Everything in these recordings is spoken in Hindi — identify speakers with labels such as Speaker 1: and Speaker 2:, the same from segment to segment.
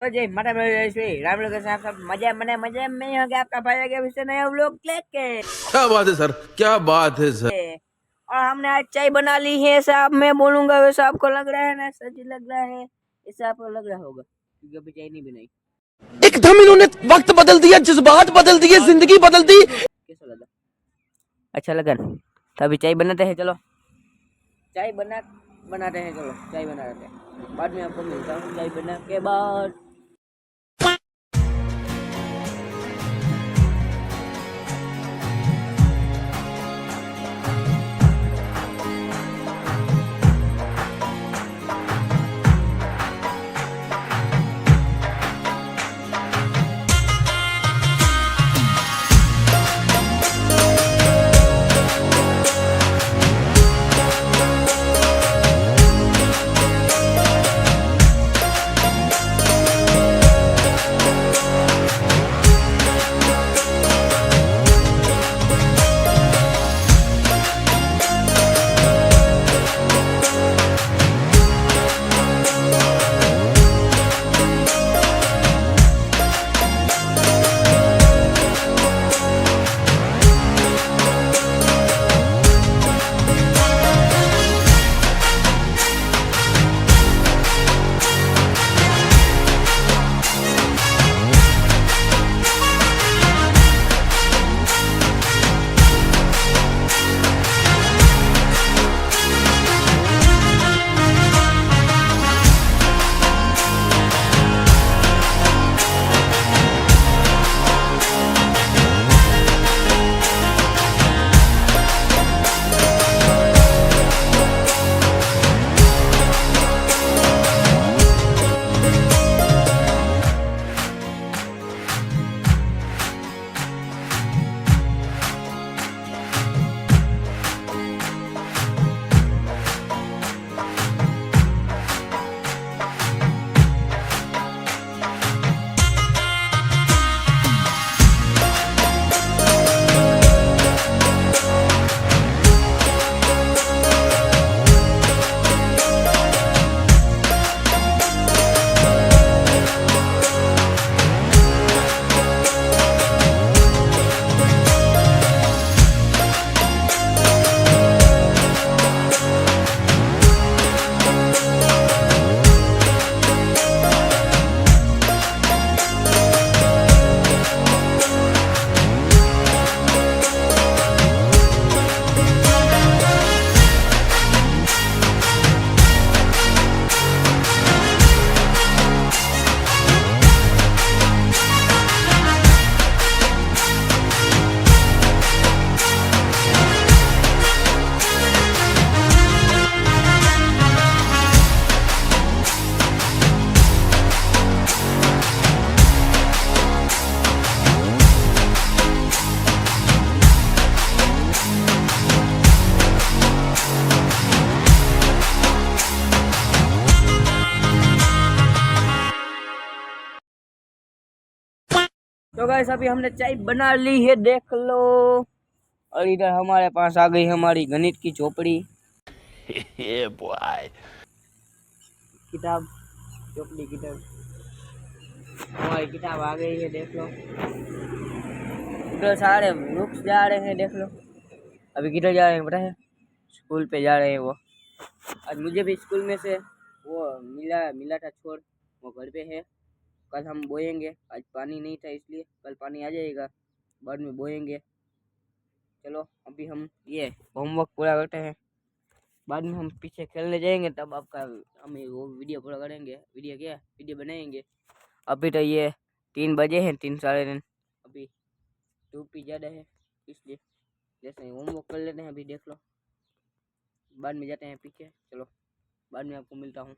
Speaker 1: तो जय माता श्री राम लोग साहब सब मजे में यहाँ के आपका भाई आगे विषय नया व्लॉग लेके।
Speaker 2: क्या बात है सर, क्या बात है सर।
Speaker 1: और हमने आज चाय बना ली है साहब। मैं बोलूंगा वैसा आपको लग रहा है ना, सच लग रहा है ऐसा आपको लग रहा होगा क्योंकि अभी चाय नहीं बनाई।
Speaker 2: एकदम इन्होंने वक्त बदल दिया, जज्बात बदल दिए, जिंदगी बदल दी।
Speaker 1: कैसा लगा? अच्छा लगा ना? तो अभी चाय बनाते हैं, चलो चाय बनाते हैं, चलो चाय बनाते हैं। बाद में आपको मिलता हूँ चाय बना के बाद। तो गाइस अभी हमने चाय बना ली है, देख लो। और इधर हमारे पास आ गई हमारी गणित की झोपड़ी। किताब, चोपड़ी किताब, हमारी किताब आ गई है, देख लो। उधर सारे वृक्ष जा रहे हैं, देख लो। अभी किधर जा रहे हैं पता है? स्कूल पे जा रहे हैं वो। आज मुझे भी स्कूल में से वो मिला था छोड़, वो घर पे है। कल हम बोएंगे, आज पानी नहीं था इसलिए कल पानी आ जाएगा, बाद में बोएंगे। चलो अभी हम ये होमवर्क पूरा करते हैं, बाद में हम पीछे खेलने जाएंगे, तब आपका हम वो वीडियो पूरा करेंगे। वीडियो बनाएंगे। अभी तो ये 3 बजे हैं, 3 साढ़े 3। अभी धूप भी ज़्यादा है इसलिए जैसे होमवर्क कर लेते हैं, अभी देख लो। बाद में जाते हैं पीछे, चलो बाद में आपको मिलता हूँ।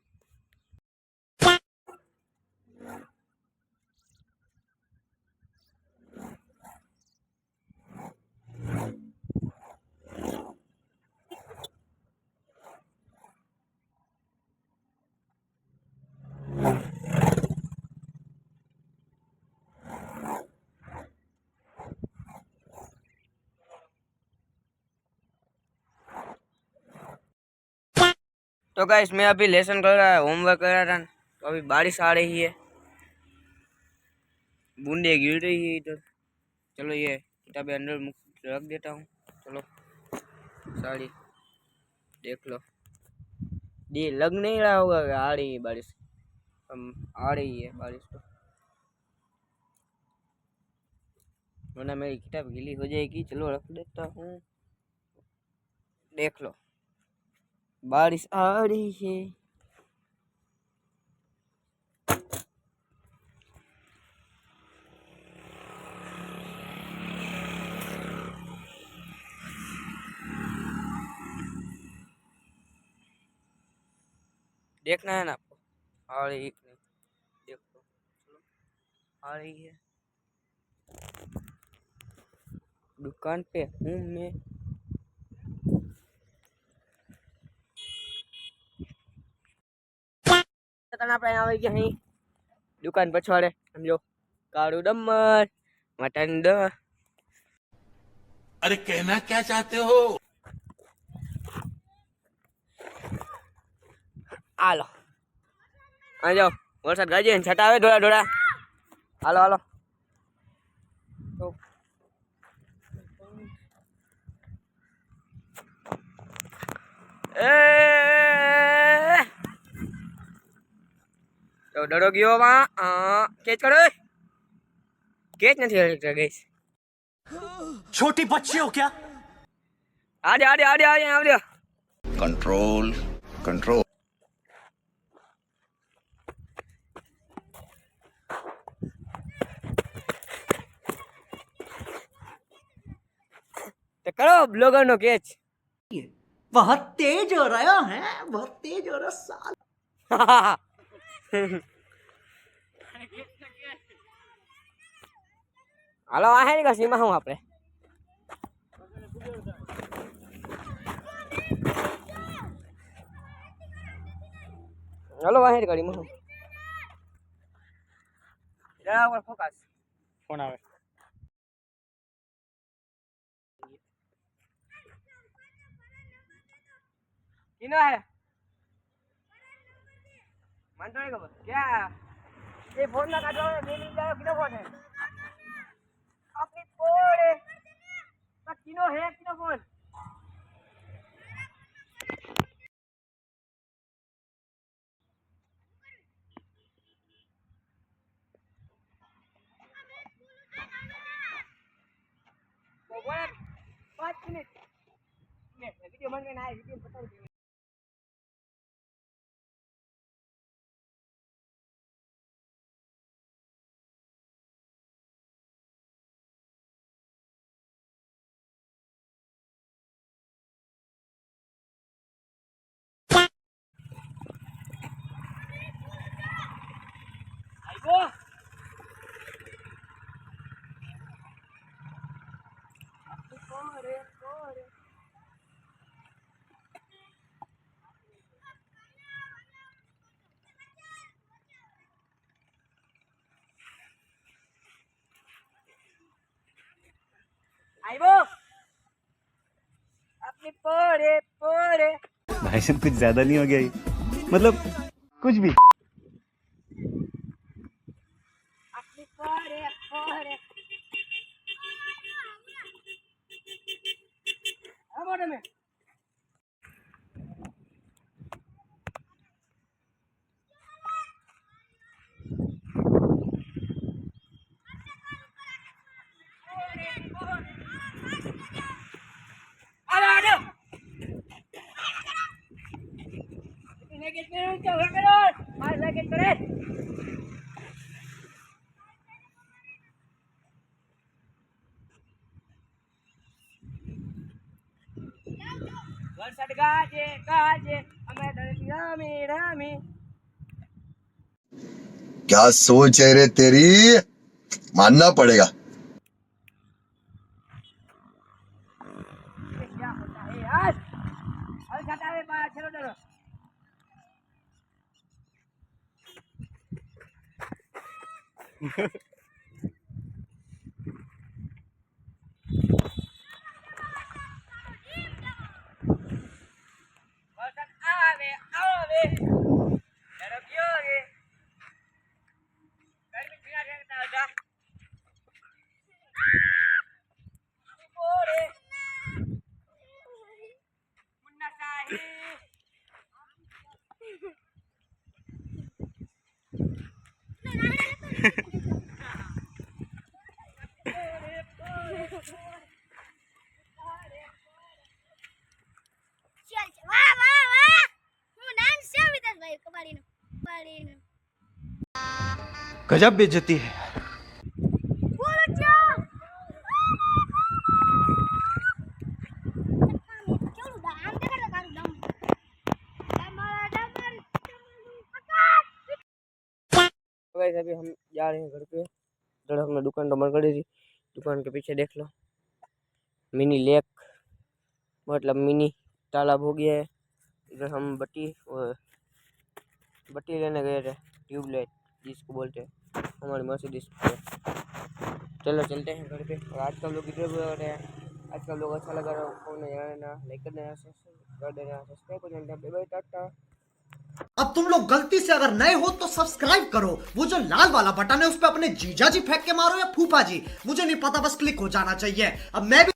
Speaker 1: तो गाइस मैं अभी लेसन कर रहा है, होमवर्क कर रहा था, तो अभी बारिश आ रही है। बूंदे गिर रही है इधर। चलो ये किताबें अंदर रख देता हूँ। चलो साड़ी देख लो, ये लग नहीं रहा होगा कि आ रही है बारिश। हम आ रही है बारिश तो, वरना मेरी किताब गीली हो जाएगी। चलो रख देता हूँ। देख लो बारिश आ रही है। देखना है ना आपको, आ रही है कि नहीं? देख लो, चलो आ रही है। दुकान पे हूँ मैं। આપણે આવી ગયા અહીં દુકાન પછવાડે, સમજો કાળું ડમર મટન દ
Speaker 2: अरे कहना क्या चाहते हो?
Speaker 1: હાલો આ જાઓ, વરસાદ ગાજે ને છટા આવે ડોળા ડોળા। હાલો હાલો તો એ તો ડરો ગયો માં કેચ કરો, કેચ નથી ગઈશ।
Speaker 2: छोटी बच्ची हो क्या?
Speaker 1: આડે આડે આડે આડે આવડ્યો।
Speaker 2: Control control.
Speaker 1: तो करो ब्लॉगर नो कैच।
Speaker 3: बहुत तेज हो रहा है, बहुत तेज हो रहा साल।
Speaker 1: હાલો આ હે ને સીમા હું આપણે હાલો વાહેર ગાડી માં જરા ઉપર ફોકસ ફોન આવે। किनो है मन तो नहीं खबर क्या ये फोन ना काटो ले ले जाओ। किनो फोन है अपनी फोन है पर किनो है किनो फोन वो 5 मिनट में वीडियो मन में ना है वीडियो बता दो। आइबो कोरे कोरे आइबो अपनी पोरे पोरे
Speaker 4: भाई साहब कुछ ज्यादा नहीं हो गया ये? मतलब कुछ भी।
Speaker 1: अपनी पोरे पोरे हमारे में વરસાદ ગાજે ગાજે અમે ધરતી રામી રામી।
Speaker 5: क्या सोच है रे तेरी, मानना पड़ेगा।
Speaker 1: ये क्या होता है यार, और घटा है बाहर चलो डरो। वरसाद आवे आवे डरो क्यों रे गर्मी बिना रहता था
Speaker 6: વાહ વાહ વાહ હું ડાન્સ છે વિદેશભાઈ કબાડીનો કબાડીનો
Speaker 2: गजब बेइज्जती है
Speaker 6: બોલો છો કેવું આમ દેખાડો કારું દમ તમારા ડમર
Speaker 1: गाइस अभी हम जा रहे हैं घर पे। इधर हमने दुकान तो बंद कर दी थी। दुकान के पीछे देख लो मिनी लेक मतलब मिनी तालाब हो गया है। इधर हम बत्ती लेने गए थे, ट्यूबलाइट जिसको बोलते हैं हमारी मर्सिडीज पे। चलो चलते हैं घर पे। और आज का लोग इधर हो रहे हैं। आज का लोग अच्छा लगा रहा हो लाइक कर देना, कर देना, सब्सक्राइब कर देना। Bye bye, tata.
Speaker 3: अब तुम लोग गलती से अगर नए हो तो सब्सक्राइब करो, वो जो लाल वाला बटन है उस पर अपने जीजा जी फेंक के मारो या फूफा जी, मुझे नहीं पता, बस क्लिक हो जाना चाहिए। अब मैं भी